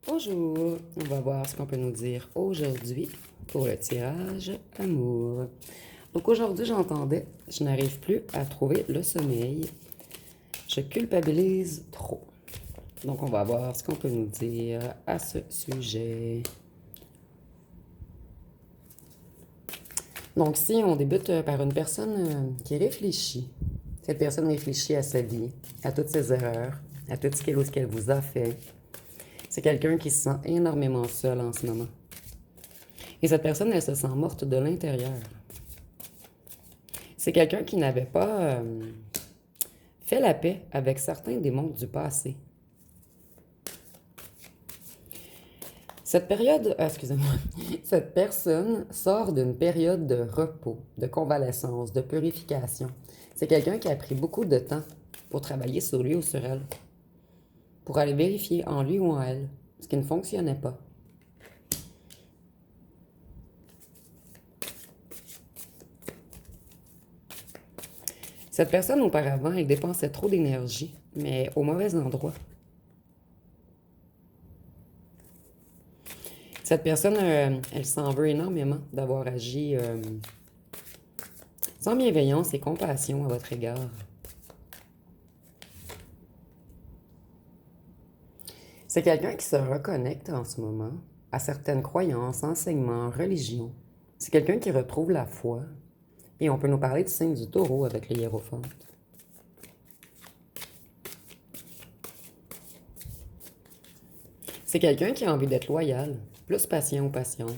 Bonjour, on va voir ce qu'on peut nous dire aujourd'hui pour le tirage amour. Donc aujourd'hui, j'entendais, je n'arrive plus à trouver le sommeil. Je culpabilise trop. Donc on va voir ce qu'on peut nous dire à ce sujet. Donc si on débute par une personne qui réfléchit, cette personne réfléchit à sa vie, à toutes ses erreurs, à tout ce qu'elle vous a fait. C'est quelqu'un qui se sent énormément seul en ce moment. Et cette personne, elle se sent morte de l'intérieur. C'est quelqu'un qui n'avait pas fait la paix avec certains démons du passé. Cette période, excusez-moi, cette personne sort d'une période de repos, de convalescence, de purification. C'est quelqu'un qui a pris beaucoup de temps pour travailler sur lui ou sur elle, pour aller vérifier en lui ou en elle ce qui ne fonctionnait pas. Cette personne, auparavant, elle dépensait trop d'énergie, mais au mauvais endroit. Cette personne, elle s'en veut énormément d'avoir agi sans bienveillance et compassion à votre égard. C'est quelqu'un qui se reconnecte en ce moment à certaines croyances, enseignements, religions. C'est quelqu'un qui retrouve la foi. Et on peut nous parler du signe du taureau avec le hiérophante. C'est quelqu'un qui a envie d'être loyal, plus patient ou patiente.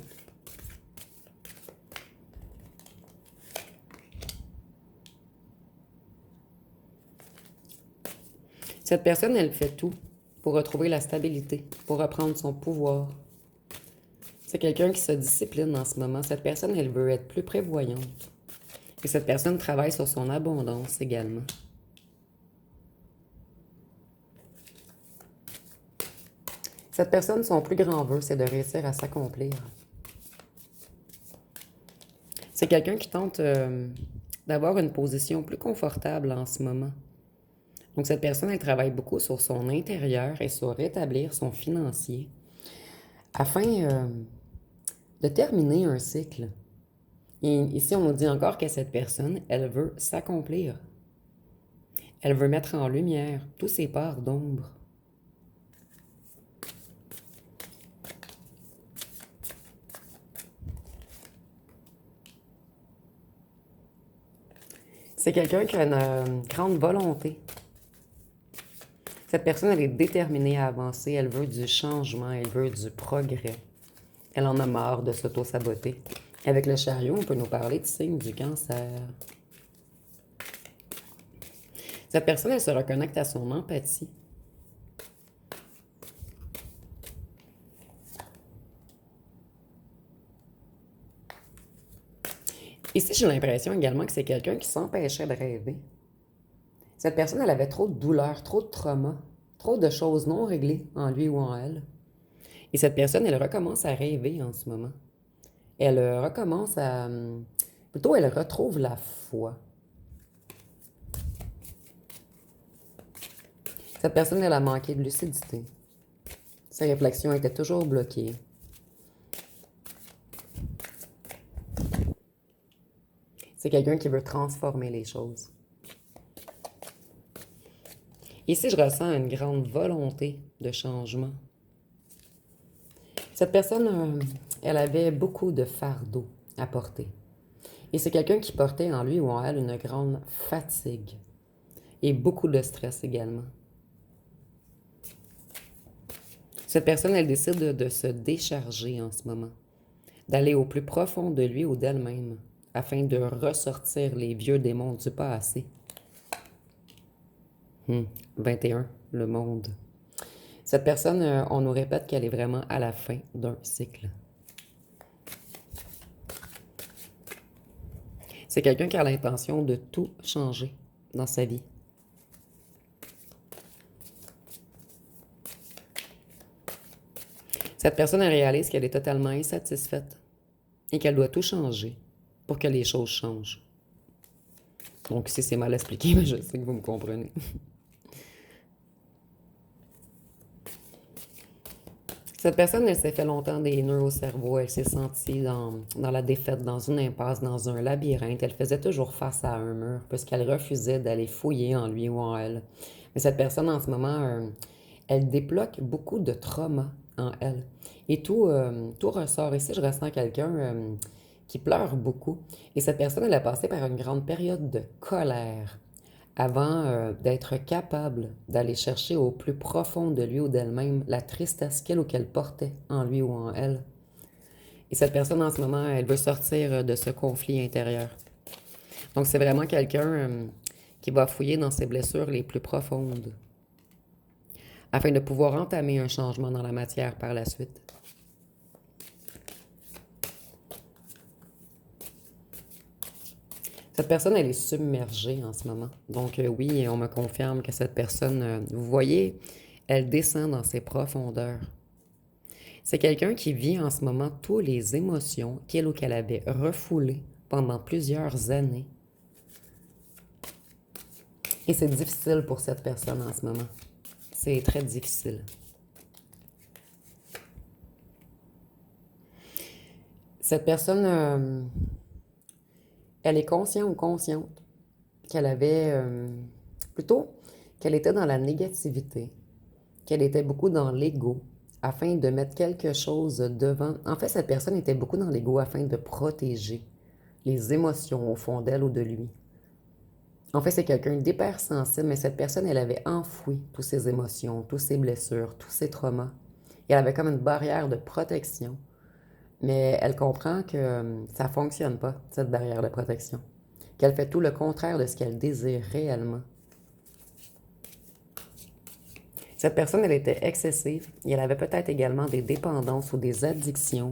Cette personne, elle fait tout pour retrouver la stabilité, pour reprendre son pouvoir. C'est quelqu'un qui se discipline en ce moment. Cette personne, elle veut être plus prévoyante. Et cette personne travaille sur son abondance également. Cette personne, son plus grand vœu, c'est de réussir à s'accomplir. C'est quelqu'un qui tente d'avoir une position plus confortable en ce moment. Donc cette personne, elle travaille beaucoup sur son intérieur et sur rétablir son financier afin de terminer un cycle. Et ici, on nous dit encore que cette personne, elle veut s'accomplir. Elle veut mettre en lumière tous ses parts d'ombre. C'est quelqu'un qui a une grande volonté. Cette personne, elle est déterminée à avancer. Elle veut du changement, elle veut du progrès. Elle en a marre de s'auto-saboter. Avec le chariot, on peut nous parler du signe du cancer. Cette personne, elle se reconnecte à son empathie. Ici, j'ai l'impression également que c'est quelqu'un qui s'empêchait de rêver. Cette personne, elle avait trop de douleurs, trop de traumas, trop de choses non réglées en lui ou en elle. Et cette personne, elle recommence à rêver en ce moment. Elle recommence à... Plutôt, elle retrouve la foi. Cette personne, elle a manqué de lucidité. Ses réflexions étaient toujours bloquées. C'est quelqu'un qui veut transformer les choses. Ici, je ressens une grande volonté de changement. Cette personne, elle avait beaucoup de fardeaux à porter. Et c'est quelqu'un qui portait en lui ou en elle une grande fatigue et beaucoup de stress également. Cette personne, elle décide de se décharger en ce moment, d'aller au plus profond de lui ou d'elle-même, afin de ressortir les vieux démons du passé. 21, le monde. Cette personne, on nous répète qu'elle est vraiment à la fin d'un cycle. C'est quelqu'un qui a l'intention de tout changer dans sa vie. Cette personne, elle réalise qu'elle est totalement insatisfaite et qu'elle doit tout changer pour que les choses changent. Donc, si c'est mal expliqué, mais je sais que vous me comprenez. Cette personne, elle s'est fait longtemps des nœuds au cerveau. Elle s'est sentie dans la défaite, dans une impasse, dans un labyrinthe. Elle faisait toujours face à un mur parce qu'elle refusait d'aller fouiller en lui ou en elle. Mais cette personne, en ce moment, elle débloque beaucoup de traumas en elle. Et tout ressort. Ici, je ressens quelqu'un qui pleure beaucoup. Et cette personne, elle a passé par une grande période de colère avant d'être capable d'aller chercher au plus profond de lui ou d'elle-même la tristesse qu'elle ou qu'elle portait en lui ou en elle. Et cette personne, en ce moment, elle veut sortir de ce conflit intérieur. Donc, c'est vraiment quelqu'un qui va fouiller dans ses blessures les plus profondes afin de pouvoir entamer un changement dans la matière par la suite. Cette personne, elle est submergée en ce moment. Donc, oui, on me confirme que cette personne, vous voyez, elle descend dans ses profondeurs. C'est quelqu'un qui vit en ce moment toutes les émotions qu'elle ou qu'elle avait refoulées pendant plusieurs années. Et c'est difficile pour cette personne en ce moment. C'est très difficile. Cette personne, elle est consciente ou consciente qu'elle avait, plutôt, qu'elle était dans la négativité, qu'elle était beaucoup dans l'ego, afin de mettre quelque chose devant. En fait, cette personne était beaucoup dans l'ego afin de protéger les émotions au fond d'elle ou de lui. En fait, c'est quelqu'un d'hypersensible, mais cette personne, elle avait enfoui toutes ses émotions, toutes ses blessures, tous ses traumas. Et elle avait comme une barrière de protection. Mais elle comprend que ça ne fonctionne pas, cette barrière de protection. Qu'elle fait tout le contraire de ce qu'elle désire réellement. Cette personne, elle était excessive et elle avait peut-être également des dépendances ou des addictions.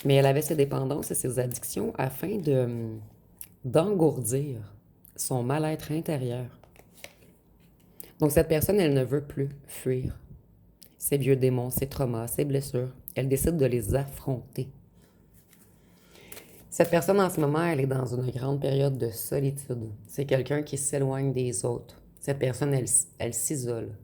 Mais elle avait ses dépendances et ses addictions afin d'engourdir son mal-être intérieur. Donc cette personne, elle ne veut plus fuir ses vieux démons, ses traumas, ses blessures. Elle décide de les affronter. Cette personne, en ce moment, elle est dans une grande période de solitude. C'est quelqu'un qui s'éloigne des autres. Cette personne, elle s'isole.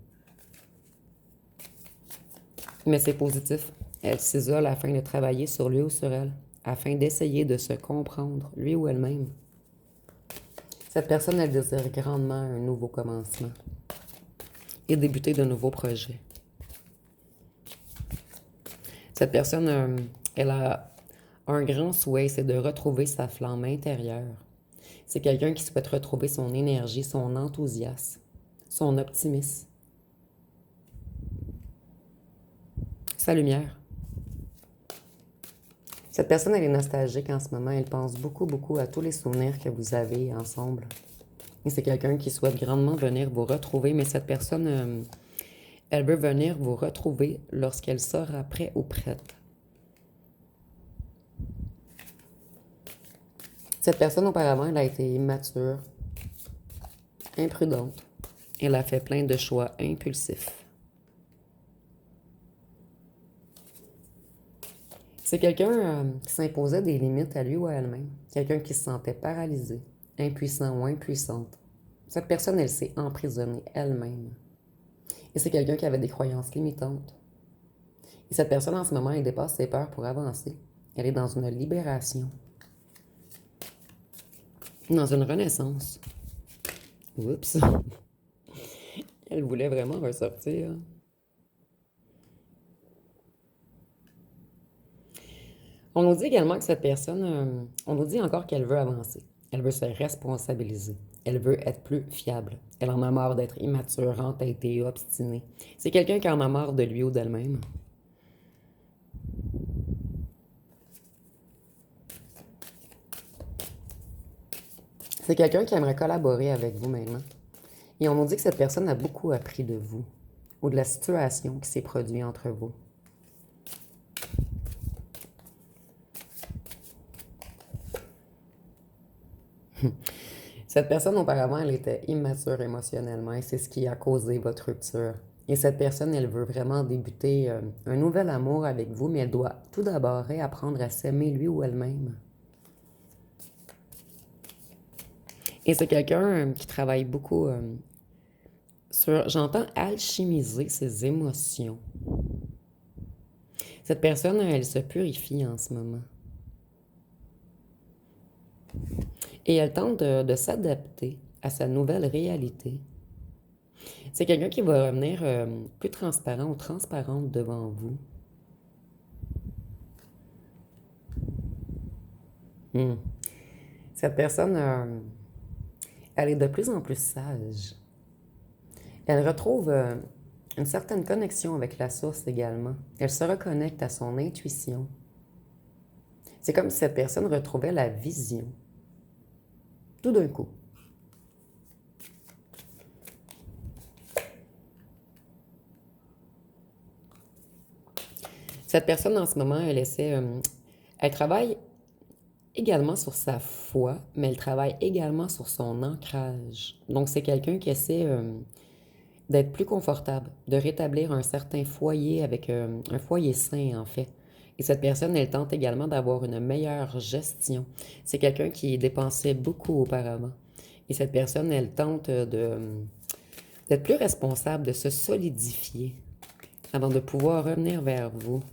Mais c'est positif. Elle s'isole afin de travailler sur lui ou sur elle, afin d'essayer de se comprendre, lui ou elle-même. Cette personne, elle désire grandement un nouveau commencement et débuter de nouveaux projets. Cette personne, elle a un grand souhait, c'est de retrouver sa flamme intérieure. C'est quelqu'un qui souhaite retrouver son énergie, son enthousiasme, son optimisme, sa lumière. Cette personne, elle est nostalgique en ce moment. Elle pense beaucoup, beaucoup à tous les souvenirs que vous avez ensemble. Et c'est quelqu'un qui souhaite grandement venir vous retrouver, mais cette personne, elle veut venir vous retrouver lorsqu'elle sera prête ou prête. Cette personne, auparavant, elle a été immature, imprudente. Elle a fait plein de choix impulsifs. C'est quelqu'un qui s'imposait des limites à lui ou à elle-même. Quelqu'un qui se sentait paralysé, impuissant ou impuissante. Cette personne, elle s'est emprisonnée elle-même. Et c'est quelqu'un qui avait des croyances limitantes. Et cette personne, en ce moment, elle dépasse ses peurs pour avancer. Elle est dans une libération. Dans une renaissance. Oups. Elle voulait vraiment ressortir. On nous dit également que cette personne, on nous dit encore qu'elle veut avancer. Elle veut se responsabiliser. Elle veut être plus fiable. Elle en a marre d'être immature, entêtée, obstinée. C'est quelqu'un qui en a marre de lui ou d'elle-même. C'est quelqu'un qui aimerait collaborer avec vous maintenant. Et on nous dit que cette personne a beaucoup appris de vous ou de la situation qui s'est produite entre vous. Cette personne, auparavant, elle était immature émotionnellement et c'est ce qui a causé votre rupture. Et cette personne, elle veut vraiment débuter un nouvel amour avec vous, mais elle doit tout d'abord réapprendre à s'aimer lui ou elle-même. Et c'est quelqu'un qui travaille beaucoup sur, j'entends alchimiser ses émotions. Cette personne, elle se purifie en ce moment. Et elle tente de s'adapter à sa nouvelle réalité. C'est quelqu'un qui va revenir plus transparent ou transparente devant vous. Hmm. Cette personne, elle est de plus en plus sage. Elle retrouve une certaine connexion avec la source également. Elle se reconnecte à son intuition. C'est comme si cette personne retrouvait la vision. Tout d'un coup. Cette personne, en ce moment, elle travaille également sur sa foi, mais elle travaille également sur son ancrage. Donc, c'est quelqu'un qui essaie d'être plus confortable, de rétablir un certain foyer avec un foyer sain, en fait. Et cette personne, elle tente également d'avoir une meilleure gestion. C'est quelqu'un qui dépensait beaucoup auparavant. Et cette personne, elle tente d'être plus responsable, de se solidifier avant de pouvoir revenir vers vous.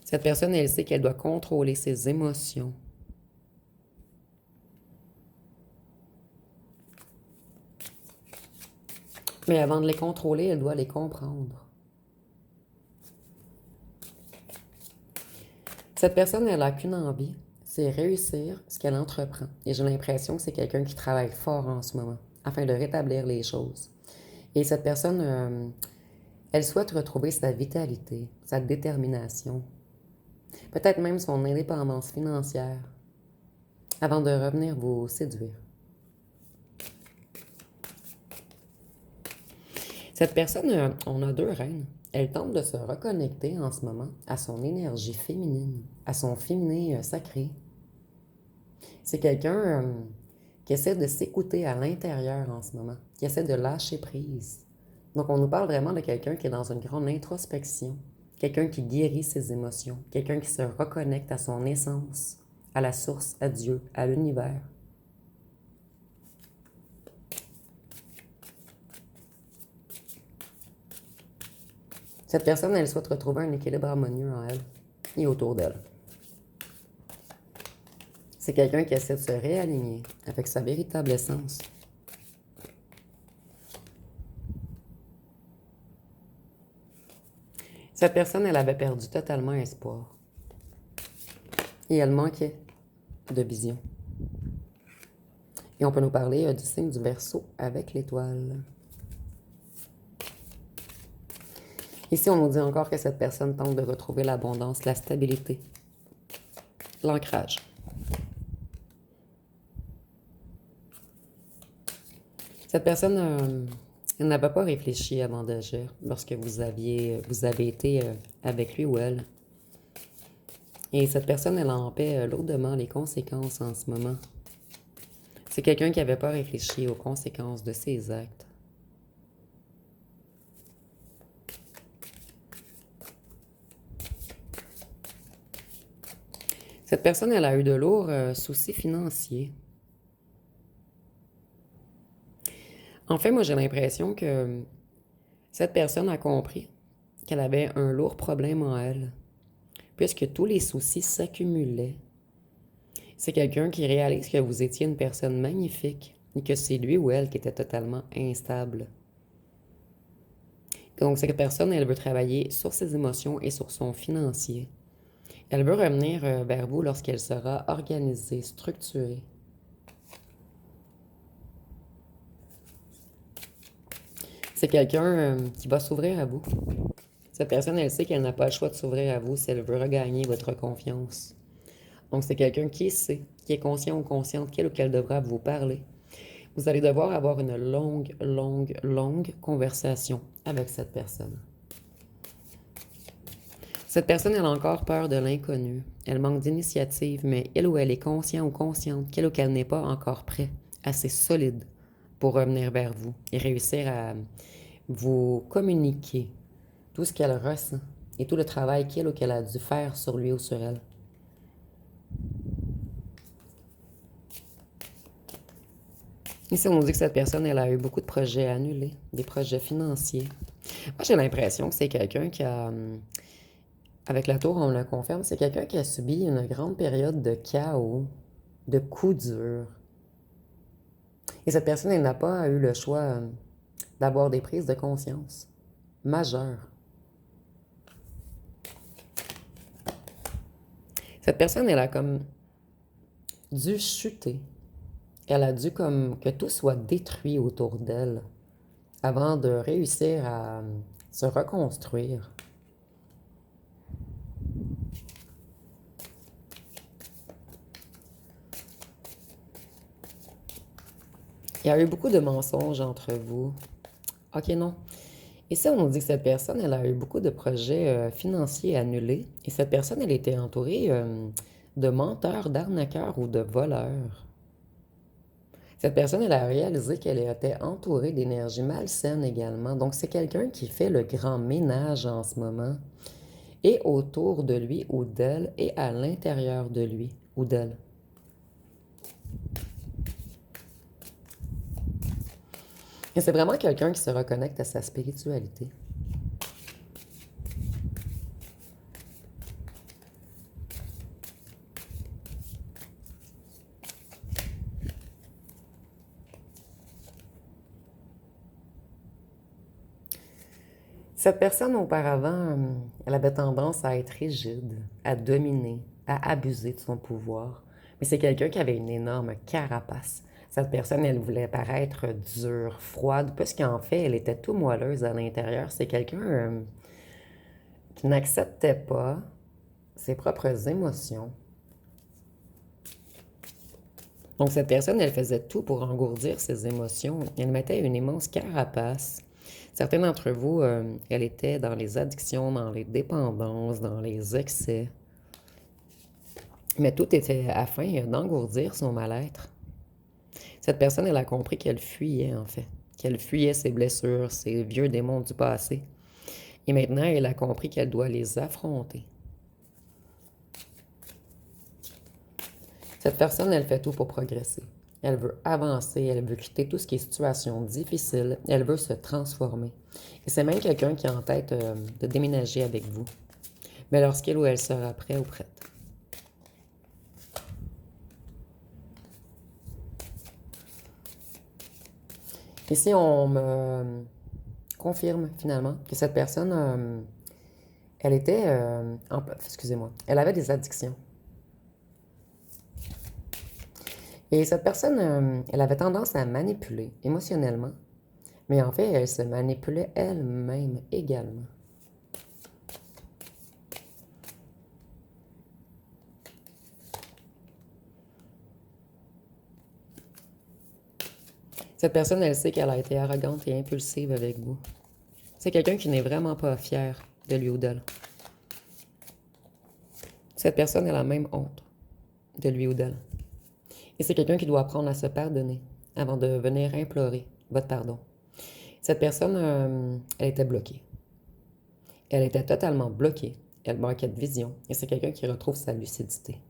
Cette personne, elle sait qu'elle doit contrôler ses émotions. Mais avant de les contrôler, elle doit les comprendre. Cette personne, elle n'a qu'une envie, c'est réussir ce qu'elle entreprend. Et j'ai l'impression que c'est quelqu'un qui travaille fort en ce moment, afin de rétablir les choses. Et cette personne, elle souhaite retrouver sa vitalité, sa détermination, peut-être même son indépendance financière, avant de revenir vous séduire. Cette personne, on a deux reines. Elle tente de se reconnecter en ce moment à son énergie féminine, à son féminin sacré. C'est quelqu'un qui essaie de s'écouter à l'intérieur en ce moment, qui essaie de lâcher prise. Donc, on nous parle vraiment de quelqu'un qui est dans une grande introspection, quelqu'un qui guérit ses émotions, quelqu'un qui se reconnecte à son essence, à la source, à Dieu, à l'univers. Cette personne, elle souhaite retrouver un équilibre harmonieux en elle et autour d'elle. C'est quelqu'un qui essaie de se réaligner avec sa véritable essence. Cette personne, elle avait perdu totalement espoir. Et elle manquait de vision. Et on peut nous parler du signe du Verseau avec l'étoile. Ici, on nous dit encore que cette personne tente de retrouver l'abondance, la stabilité, l'ancrage. Cette personne, elle n'avait pas réfléchi avant d'agir lorsque vous avez été avec lui ou elle. Et cette personne, elle en paie lourdement les conséquences en ce moment. C'est quelqu'un qui n'avait pas réfléchi aux conséquences de ses actes. Cette personne, elle a eu de lourds soucis financiers. En fait, moi, j'ai l'impression que cette personne a compris qu'elle avait un lourd problème en elle, puisque tous les soucis s'accumulaient. C'est quelqu'un qui réalise que vous étiez une personne magnifique et que c'est lui ou elle qui était totalement instable. Donc, cette personne, elle veut travailler sur ses émotions et sur son financier. Elle veut revenir vers vous lorsqu'elle sera organisée, structurée. C'est quelqu'un qui va s'ouvrir à vous. Cette personne, elle sait qu'elle n'a pas le choix de s'ouvrir à vous si elle veut regagner votre confiance. Donc, c'est quelqu'un qui sait, qui est conscient ou consciente qu'elle devra vous parler. Vous allez devoir avoir une longue conversation avec cette personne. Cette personne, elle a encore peur de l'inconnu. Elle manque d'initiative, mais elle ou elle est conscient ou consciente qu'elle ou qu'elle n'est pas encore prêt, assez solide pour revenir vers vous et réussir à vous communiquer tout ce qu'elle ressent et tout le travail qu'elle ou qu'elle a dû faire sur lui ou sur elle. Ici, on nous dit que cette personne, elle a eu beaucoup de projets annulés, des projets financiers. Moi, j'ai l'impression que c'est quelqu'un qui a Avec la tour, on le confirme, c'est quelqu'un qui a subi une grande période de chaos, de coups durs. Et cette personne, elle n'a pas eu le choix d'avoir des prises de conscience majeures. Cette personne, elle a comme dû chuter. Elle a dû comme que tout soit détruit autour d'elle avant de réussir à se reconstruire. Il y a eu beaucoup de mensonges entre vous. Ok, non. Ici, on nous dit que cette personne, elle a eu beaucoup de projets financiers annulés. Et cette personne, elle était entourée de menteurs, d'arnaqueurs ou de voleurs. Cette personne, elle a réalisé qu'elle était entourée d'énergie malsaine également. Donc, c'est quelqu'un qui fait le grand ménage en ce moment. Et autour de lui ou d'elle et à l'intérieur de lui ou d'elle. Et c'est vraiment quelqu'un qui se reconnecte à sa spiritualité. Cette personne, auparavant, elle avait tendance à être rigide, à dominer, à abuser de son pouvoir. Mais c'est quelqu'un qui avait une énorme carapace. Cette personne, elle voulait paraître dure, froide, parce qu'en fait, elle était tout moelleuse à l'intérieur. C'est quelqu'un qui n'acceptait pas ses propres émotions. Donc cette personne, elle faisait tout pour engourdir ses émotions. Elle mettait une immense carapace. Certains d'entre vous, elle était dans les addictions, dans les dépendances, dans les excès. Mais tout était afin d'engourdir son mal-être. Cette personne, elle a compris qu'elle fuyait, en fait. Qu'elle fuyait ses blessures, ses vieux démons du passé. Et maintenant, elle a compris qu'elle doit les affronter. Cette personne, elle fait tout pour progresser. Elle veut avancer, elle veut quitter tout ce qui est situation difficile, elle veut se transformer. Et c'est même quelqu'un qui a en tête de déménager avec vous. Mais lorsqu'il ou elle sera prêt ou prête. Ici, on me confirme finalement que cette personne, elle était, excusez-moi, elle avait des addictions. Et cette personne, elle avait tendance à manipuler émotionnellement, mais en fait, elle se manipulait elle-même également. Cette personne, elle sait qu'elle a été arrogante et impulsive avec vous. C'est quelqu'un qui n'est vraiment pas fier de lui ou d'elle. Cette personne a la même honte de lui ou d'elle. Et c'est quelqu'un qui doit apprendre à se pardonner avant de venir implorer votre pardon. Cette personne, elle était bloquée. Elle était totalement bloquée. Elle manquait de vision. Et c'est quelqu'un qui retrouve sa lucidité.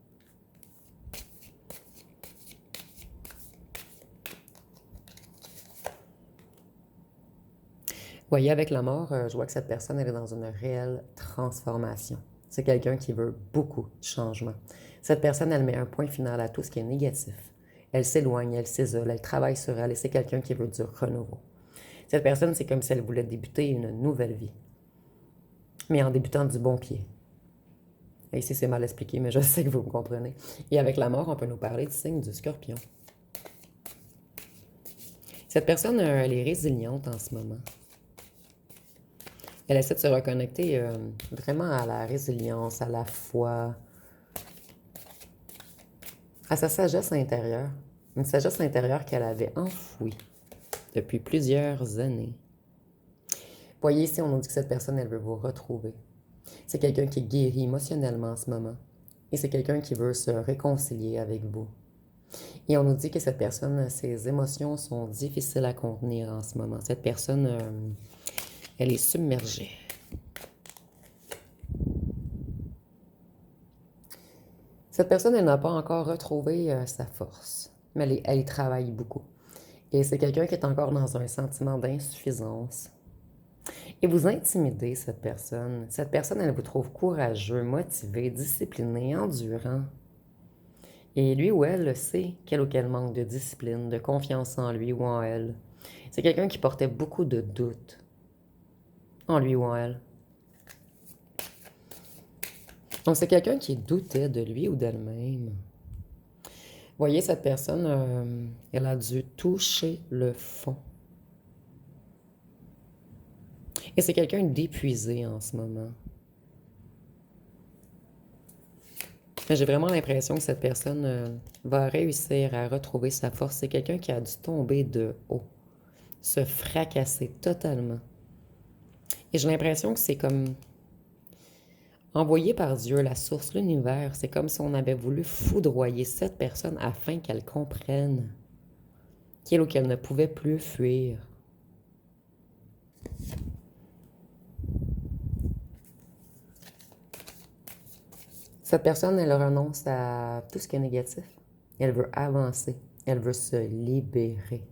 Voyez, avec la mort, je vois que cette personne, elle est dans une réelle transformation. C'est quelqu'un qui veut beaucoup de changement. Cette personne, elle met un point final à tout ce qui est négatif. Elle s'éloigne, elle s'isole, elle travaille sur elle et c'est quelqu'un qui veut du renouveau. Cette personne, c'est comme si elle voulait débuter une nouvelle vie, mais en débutant du bon pied. Et ici, c'est mal expliqué, mais je sais que vous me comprenez. Et avec la mort, on peut nous parler du signe du scorpion. Cette personne, elle est résiliente en ce moment. Elle essaie de se reconnecter vraiment à la résilience, à la foi, à sa sagesse intérieure. Une sagesse intérieure qu'elle avait enfouie depuis plusieurs années. Voyez ici, on nous dit que cette personne, elle veut vous retrouver. C'est quelqu'un qui est guéri émotionnellement en ce moment. Et c'est quelqu'un qui veut se réconcilier avec vous. Et on nous dit que cette personne, ses émotions sont difficiles à contenir en ce moment. Cette personne, elle est submergée. Cette personne, elle n'a pas encore retrouvé sa force, mais elle y travaille beaucoup. Et c'est quelqu'un qui est encore dans un sentiment d'insuffisance. Et vous intimidez cette personne. Cette personne, elle vous trouve courageux, motivé, discipliné, endurant. Et lui ou elle le sait, quel ou quel manque de discipline, de confiance en lui ou en elle. C'est quelqu'un qui portait beaucoup de doutes en lui ou en elle. Donc, c'est quelqu'un qui doutait de lui ou d'elle-même. Voyez, cette personne, elle a dû toucher le fond. Et c'est quelqu'un d'épuisé en ce moment. Mais j'ai vraiment l'impression que cette personne va réussir à retrouver sa force. C'est quelqu'un qui a dû tomber de haut, se fracasser totalement. Et j'ai l'impression que c'est comme envoyé par Dieu, la source, l'univers. C'est comme si on avait voulu foudroyer cette personne afin qu'elle comprenne qu'il ou qu'elle ne pouvait plus fuir. Cette personne, elle renonce à tout ce qui est négatif. Elle veut avancer. Elle veut se libérer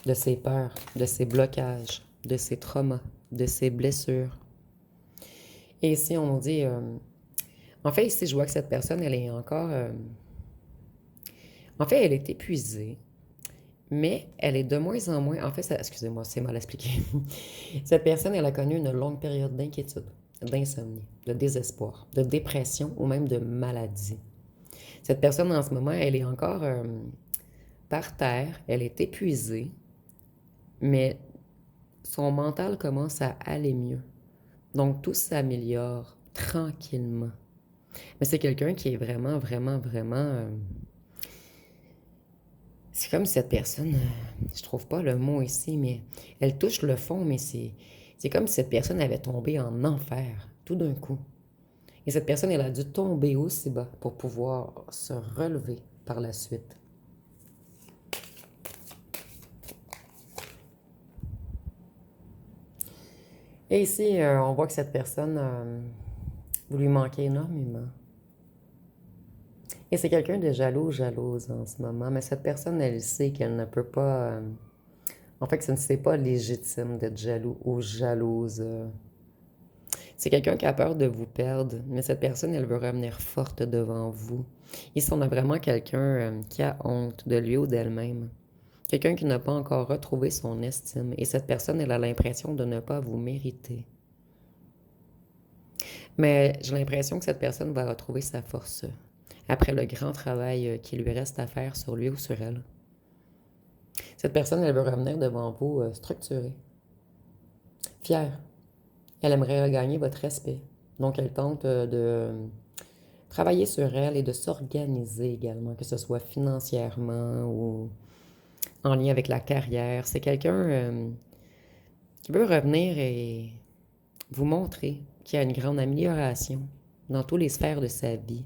de ses peurs, de ses blocages, de ses traumas, de ses blessures. Et ici, on nous dit... en fait, ici, je vois que cette personne, elle est encore... en fait, elle est épuisée, mais elle est de moins en moins... En fait, excusez-moi, c'est mal expliqué. Cette personne, elle a connu une longue période d'inquiétude, d'insomnie, de désespoir, de dépression ou même de maladie. Cette personne, en ce moment, elle est encore par terre, elle est épuisée, mais son mental commence à aller mieux. Donc, tout s'améliore tranquillement. Mais c'est quelqu'un qui est vraiment, vraiment, vraiment... c'est comme si cette personne, je trouve pas le mot ici, mais elle touche le fond, mais c'est comme si cette personne avait tombé en enfer, tout d'un coup. Et cette personne, elle a dû tomber aussi bas pour pouvoir se relever par la suite. Et ici, on voit que cette personne, vous lui manquez énormément. Et c'est quelqu'un de jaloux, jalouse en ce moment, mais cette personne, elle sait qu'elle ne peut pas... en fait, que ce n'est pas légitime d'être jaloux ou jalouse. C'est quelqu'un qui a peur de vous perdre, mais cette personne, elle veut revenir forte devant vous. Ici, on a vraiment quelqu'un qui a honte de lui ou d'elle-même. Quelqu'un qui n'a pas encore retrouvé son estime. Et cette personne, elle a l'impression de ne pas vous mériter. Mais j'ai l'impression que cette personne va retrouver sa force après le grand travail qui lui reste à faire sur lui ou sur elle. Cette personne, elle veut revenir devant vous structurée, fière. Elle aimerait regagner votre respect. Donc, elle tente de travailler sur elle et de s'organiser également, que ce soit financièrement ou en lien avec la carrière. C'est quelqu'un qui veut revenir et vous montrer qu'il y a une grande amélioration dans toutes les sphères de sa vie.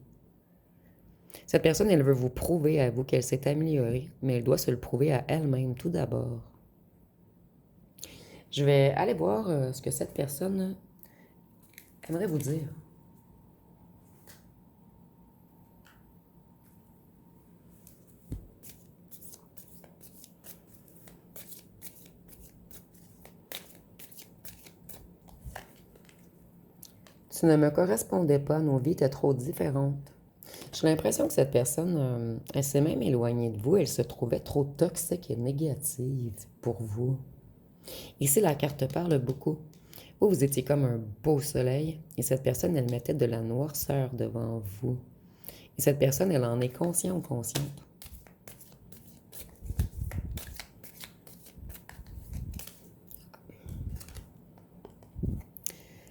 Cette personne, elle veut vous prouver à vous qu'elle s'est améliorée, mais elle doit se le prouver à elle-même tout d'abord. Je vais aller voir ce que cette personne aimerait vous dire. Tu ne me correspondais pas, nos vies étaient trop différentes. J'ai l'impression que cette personne, elle s'est même éloignée de vous, elle se trouvait trop toxique et négative pour vous. Ici, la carte parle beaucoup. Vous, vous étiez comme un beau soleil, et cette personne, elle mettait de la noirceur devant vous. Et cette personne, elle en est consciente ou consciente.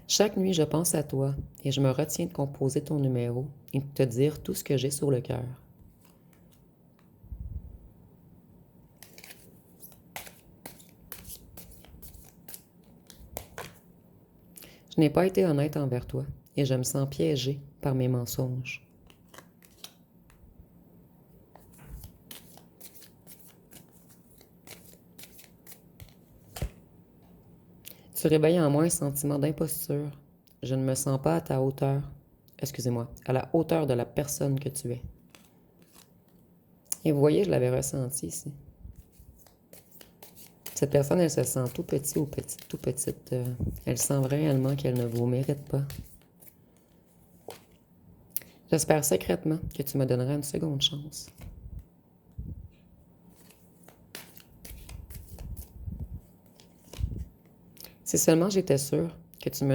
Chaque nuit, je pense à toi, et je me retiens de composer ton numéro et de te dire tout ce que j'ai sur le cœur. Je n'ai pas été honnête envers toi, et je me sens piégée par mes mensonges. Tu réveilles en moi un sentiment d'imposture. Je ne me sens pas à ta hauteur. Excusez-moi, à la hauteur de la personne que tu es. Et vous voyez, je l'avais ressenti ici. Cette personne, elle se sent tout petit ou tout petite. Elle sent réellement qu'elle ne vous mérite pas. J'espère secrètement que tu me donneras une seconde chance. Si seulement j'étais sûre que tu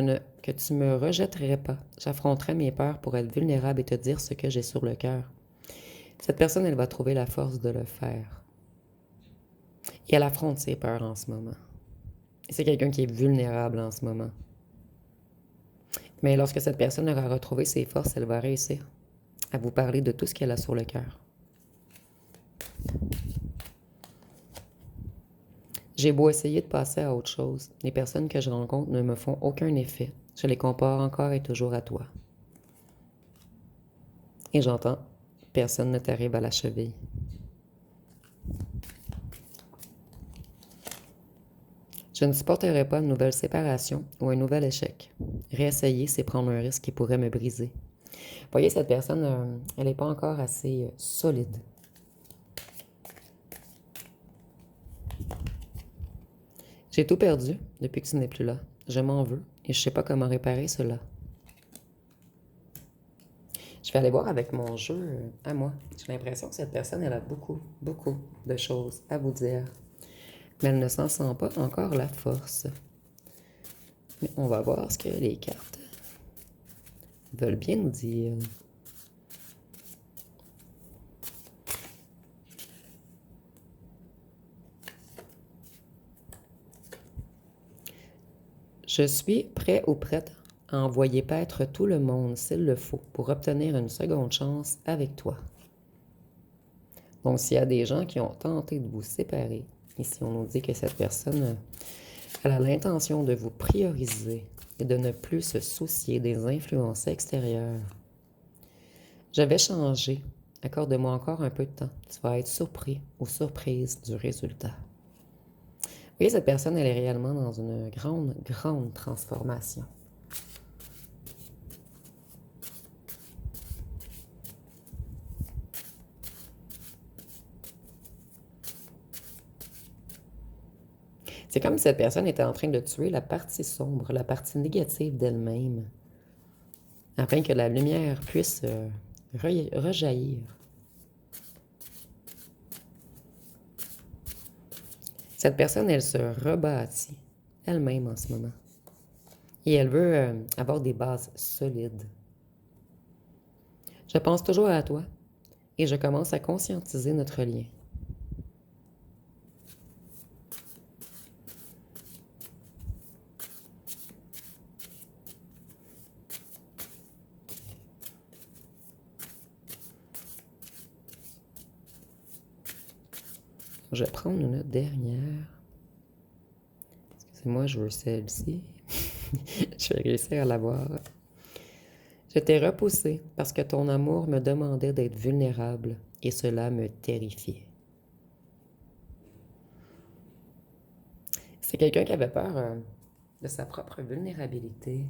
me rejetterais pas, j'affronterais mes peurs pour être vulnérable et te dire ce que j'ai sur le cœur. Cette personne, elle va trouver la force de le faire. Et elle affronte ses peurs en ce moment. Et c'est quelqu'un qui est vulnérable en ce moment. Mais lorsque cette personne aura retrouvé ses forces, elle va réussir à vous parler de tout ce qu'elle a sur le cœur. J'ai beau essayer de passer à autre chose, les personnes que je rencontre ne me font aucun effet. Je les compare encore et toujours à toi. Et j'entends, personne ne t'arrive à la cheville. Je ne supporterai pas une nouvelle séparation ou un nouvel échec. Réessayer, c'est prendre un risque qui pourrait me briser. Vous voyez, cette personne, elle n'est pas encore assez solide. J'ai tout perdu depuis que tu n'es plus là. Je m'en veux et je ne sais pas comment réparer cela. Je vais aller voir avec mon jeu à moi. J'ai l'impression que cette personne, elle a beaucoup, beaucoup de choses à vous dire. Mais elle ne s'en sent pas encore la force. Mais on va voir ce que les cartes veulent bien nous dire. Je suis prêt ou prête à envoyer paître tout le monde s'il le faut pour obtenir une seconde chance avec toi. Donc, s'il y a des gens qui ont tenté de vous séparer, ici on nous dit que cette personne elle a l'intention de vous prioriser et de ne plus se soucier des influences extérieures. Je vais changer. Accorde-moi encore un peu de temps. Tu vas être surpris ou surprise du résultat. Vous voyez, cette personne, elle est réellement dans une grande, grande transformation. C'est comme si cette personne était en train de tuer la partie sombre, la partie négative d'elle-même, afin que la lumière puisse rejaillir. Cette personne, elle se rebâtit elle-même en ce moment. Et elle veut avoir des bases solides. Je pense toujours à toi et je commence à conscientiser notre lien. Je vais prendre une dernière. Excusez-moi, je veux celle-ci. Je vais réussir à l'avoir. Je t'ai repoussé parce que ton amour me demandait d'être vulnérable et cela me terrifiait. C'est quelqu'un qui avait peur de sa propre vulnérabilité.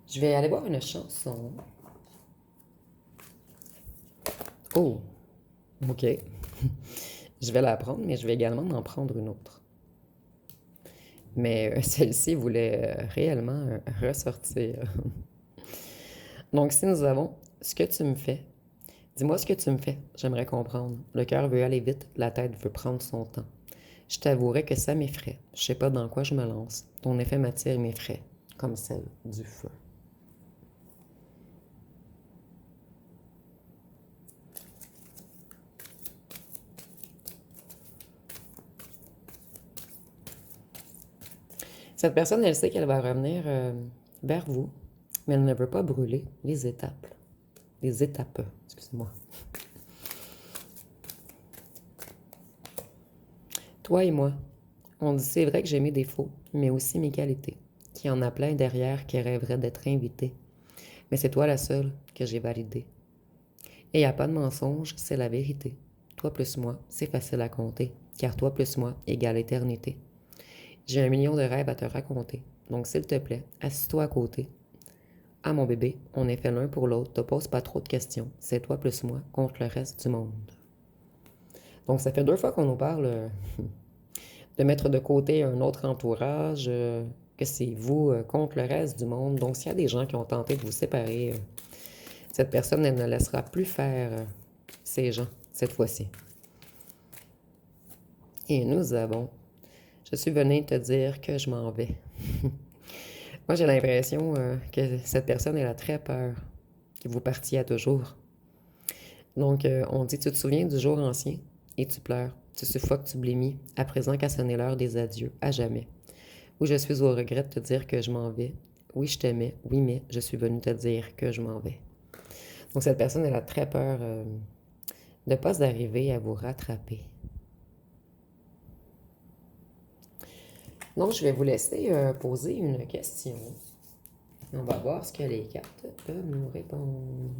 Je vais aller voir une chanson. Oh, ok. Je vais la prendre, mais je vais également en prendre une autre. Mais celle-ci voulait réellement ressortir. Donc, si nous avons ce que tu me fais, dis-moi ce que tu me fais, j'aimerais comprendre. Le cœur veut aller vite, la tête veut prendre son temps. Je t'avouerai que ça m'effraie. Je sais pas dans quoi je me lance. Ton effet m'attire et m'effraie, comme celle du feu. Cette personne, elle sait qu'elle va revenir vers vous, mais elle ne veut pas brûler les étapes. Les étapes, excusez-moi. Toi et moi, on dit c'est vrai que j'ai mes défauts, mais aussi mes qualités. Qu'il y en a plein derrière qui rêveraient d'être invités. Mais c'est toi la seule que j'ai validée. Et il n'y a pas de mensonge, c'est la vérité. Toi plus moi, c'est facile à compter, car toi plus moi égale éternité. J'ai 1 million de rêves à te raconter, donc s'il te plaît, assis-toi à côté. Ah mon bébé, on est fait l'un pour l'autre, te pose pas trop de questions. C'est toi plus moi contre le reste du monde. Donc ça fait 2 fois qu'on nous parle de mettre de côté un autre entourage, que c'est vous contre le reste du monde. Donc, s'il y a des gens qui ont tenté de vous séparer, cette personne, elle ne laissera plus faire ces gens cette fois-ci. Et nous avons, je suis venu te dire que je m'en vais. Moi, j'ai l'impression que cette personne, elle a très peur que vous partiez à toujours. Donc, on dit, tu te souviens du jour ancien et tu pleures, tu suffoques, tu blémis, à présent qu'a sonné l'heure des adieux, à jamais. Oui, je suis au regret de te dire que je m'en vais. Oui, je t'aimais, oui, mais je suis venu te dire que je m'en vais. Donc, cette personne, elle a très peur de ne pas arriver à vous rattraper. Donc, je vais vous laisser poser une question. On va voir ce que les cartes peuvent nous répondre.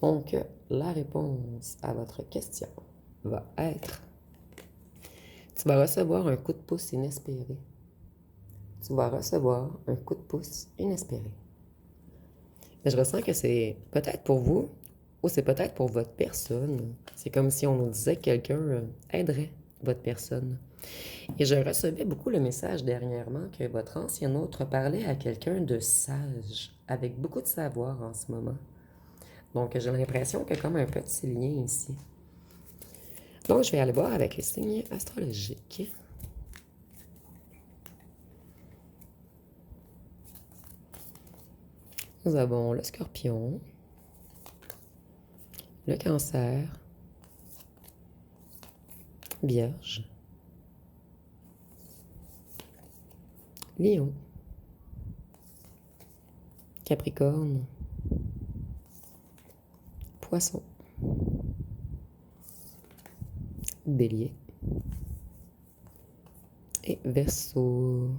Donc, la réponse à votre question va être: tu vas recevoir un coup de pouce inespéré. Tu vas recevoir un coup de pouce inespéré. Mais je ressens que c'est peut-être pour vous ou c'est peut-être pour votre personne. C'est comme si on nous disait que quelqu'un aiderait votre personne. Et je recevais beaucoup le message dernièrement que votre ancien autre parlait à quelqu'un de sage, avec beaucoup de savoir en ce moment. Donc, j'ai l'impression qu'il y a comme un petit lien ici. Donc, je vais aller voir avec les signes astrologiques. Nous avons le Scorpion, le Cancer, Vierge, Lion, Capricorne, Poisson, Bélier et Verseau.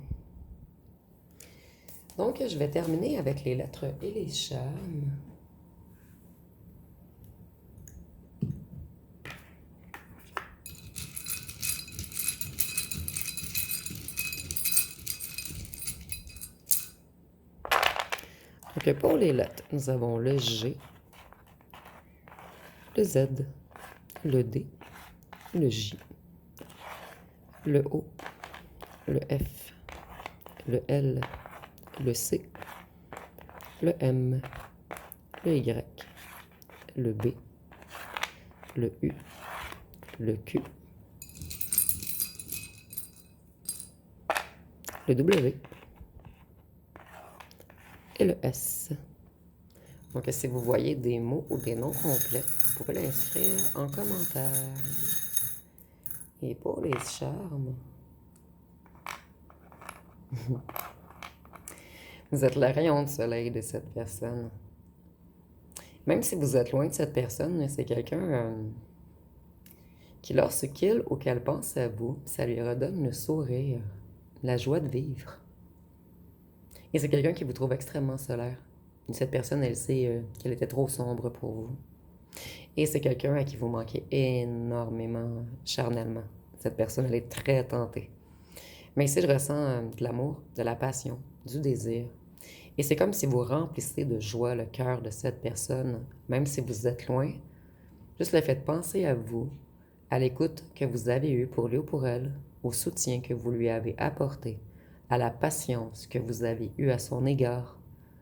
Donc, je vais terminer avec les lettres et les charmes. Donc, pour les lettres, nous avons le G, le Z, le D, le J, le O, le F, le L, le C, le M, le Y, le B, le U, le Q, le W et le S. Donc, si vous voyez des mots ou des noms complets, vous pouvez l'inscrire en commentaire. Et pour les charmes, vous êtes le rayon de soleil de cette personne. Même si vous êtes loin de cette personne, c'est quelqu'un qui, lorsqu'il ou qu'elle pense à vous, ça lui redonne le sourire, la joie de vivre. Et c'est quelqu'un qui vous trouve extrêmement solaire. Et cette personne, elle sait qu'elle était trop sombre pour vous. Et c'est quelqu'un à qui vous manquez énormément charnellement. Cette personne, elle est très tentée. Mais ici, je ressens de l'amour, de la passion, du désir. Et c'est comme si vous remplissez de joie le cœur de cette personne, même si vous êtes loin. Juste le fait de penser à vous, à l'écoute que vous avez eue pour lui ou pour elle, au soutien que vous lui avez apporté, à la patience que vous avez eue à son égard,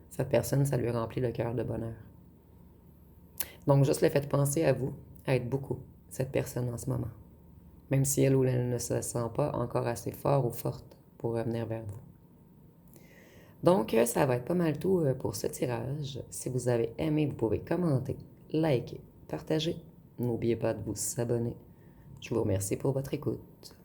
cette personne, ça lui remplit le cœur de bonheur. Donc, juste le fait de penser à vous aide beaucoup cette personne en ce moment, même si elle ou elle ne se sent pas encore assez fort ou forte pour revenir vers vous. Donc, ça va être pas mal tout pour ce tirage. Si vous avez aimé, vous pouvez commenter, liker, partager. N'oubliez pas de vous abonner. Je vous remercie pour votre écoute.